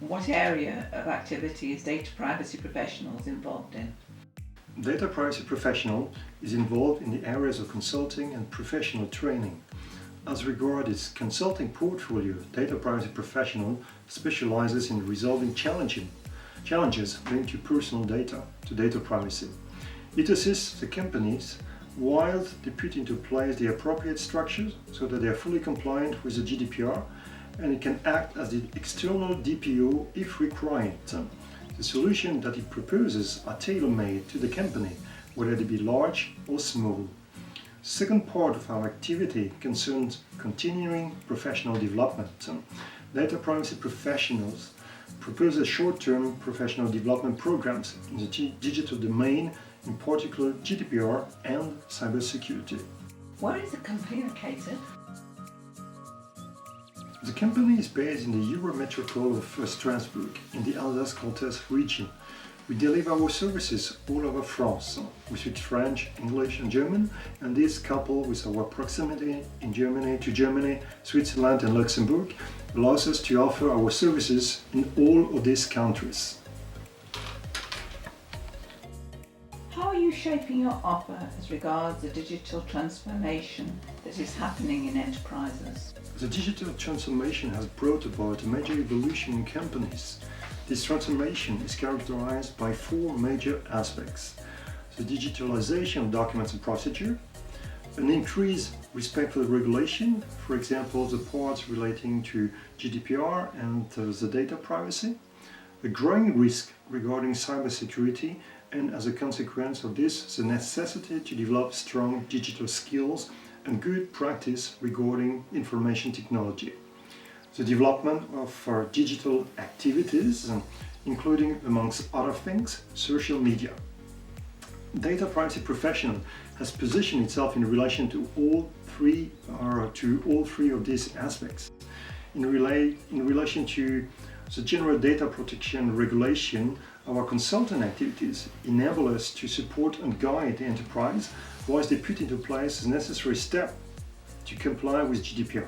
What area of activity is data privacy professionals involved in? Data privacy professional is involved in the areas of consulting and professional training. As regards its consulting portfolio, data privacy professional specializes in resolving challenges linked to personal data, to data privacy. It assists the companies while they put into place the appropriate structures so that they are fully compliant with the GDPR, and it can act as the external DPO if required. The solutions that it proposes are tailor-made to the company, whether they be large or small. Second part of our activity concerns continuing professional development. Data privacy professionals propose short-term professional development programs in the digital domain, in particular GDPR and cybersecurity. Where is the company located? The company is based in the Euro-metropole of Strasbourg, in the Alsace-Comté region. We deliver our services all over France. We speak French, English and German, and this coupled with our proximity in Germany, Switzerland and Luxembourg allows us to offer our services in all of these countries. How are you shaping your offer as regards the digital transformation that is happening in enterprises? The digital transformation has brought about a major evolution in companies. This transformation is characterized by four major aspects: the digitalization of documents and procedure, an increased respect for the regulation, for example the parts relating to GDPR and the data privacy, a growing risk regarding cybersecurity, and as a consequence of this, the necessity to develop strong digital skills and good practice regarding information technology. The development of digital activities, including, amongst other things, social media. Data privacy professional has positioned itself in relation to all three of these aspects. In relation to the general data protection regulation, our consultant activities enable us to support and guide the enterprise whilst they put into place the necessary steps to comply with GDPR.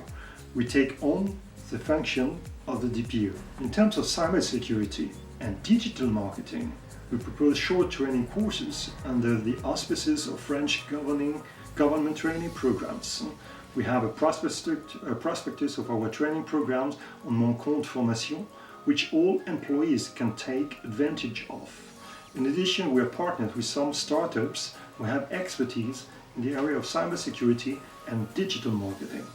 We take on the function of the DPO. In terms of cybersecurity and digital marketing, we propose short training courses under the auspices of French government training programs. We have a prospectus of our training programs on Mon Compte Formation, which all employees can take advantage of. In addition, we are partnered with some startups who have expertise in the area of cybersecurity and digital marketing.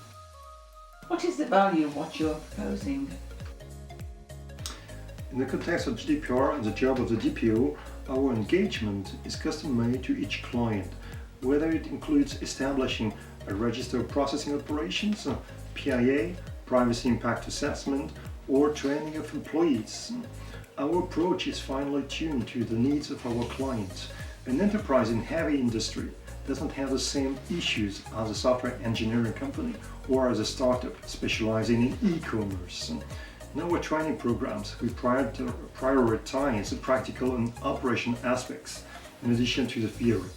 What is the value of what you are proposing? In the context of GDPR and the job of the DPO, our engagement is custom-made to each client, whether it includes establishing a register of processing operations, PIA, privacy impact assessment, or training of employees. Our approach is finely tuned to the needs of our clients. An enterprise in heavy industry doesn't have the same issues as a software engineering company or as a startup specializing in e-commerce. In our training programs, we prioritize the practical and operational aspects in addition to the theory.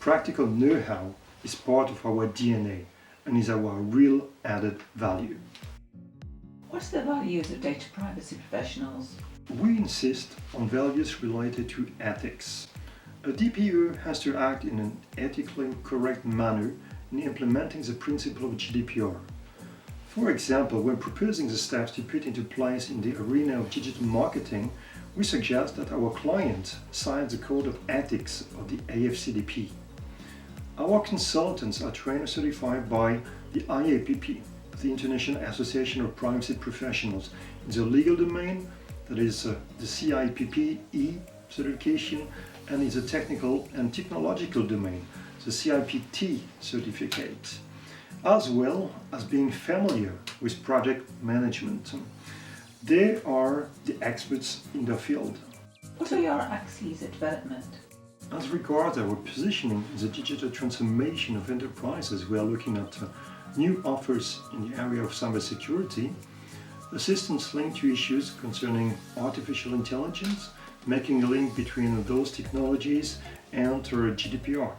Practical know-how is part of our DNA and is our real added value. What's the values of data privacy professionals? We insist on values related to ethics. A DPO has to act in an ethically correct manner in implementing the principle of GDPR. For example, when proposing the steps to put into place in the arena of digital marketing, we suggest that our client sign the Code of Ethics of the AFCDP. Our consultants are trained and certified by the IAPP, the International Association of Privacy Professionals, in the legal domain, that is the CIPP-E certification, and in the technical and technological domain, the CIPT certificate, as well as being familiar with project management. They are the experts in their field. What are your axes of development? As regards our positioning in the digital transformation of enterprises, we are looking at new offers in the area of cybersecurity, assistance linked to issues concerning artificial intelligence, making a link between those technologies and GDPR.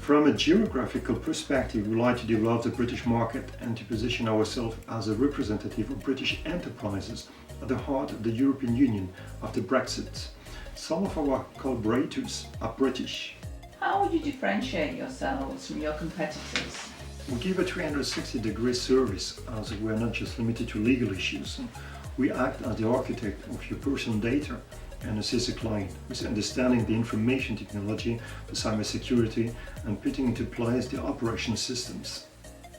From a geographical perspective, we like to develop the British market and to position ourselves as a representative of British enterprises at the heart of the European Union after Brexit. Some of our collaborators are British. How would you differentiate yourselves from your competitors? We give a 360-degree service, as we are not just limited to legal issues. We act as the architect of your personal data and assist the client with understanding the information technology, the cybersecurity, and putting into place the operation systems.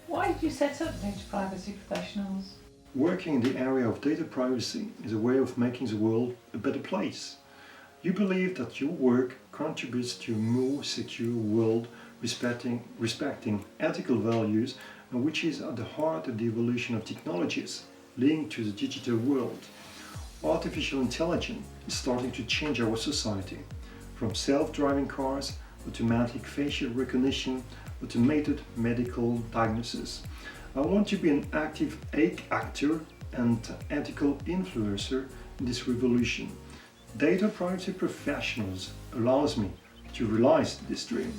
Why did you set up Data Privacy Professionals? Working in the area of data privacy is a way of making the world a better place. You believe that your work contributes to a more secure world, respecting ethical values, and which is at the heart of the evolution of technologies linked to the digital world. Artificial intelligence is starting to change our society, from self-driving cars, automatic facial recognition, automated medical diagnosis. I want to be an active actor and ethical influencer in this revolution. Data Privacy Professionals allows me to realize this dream.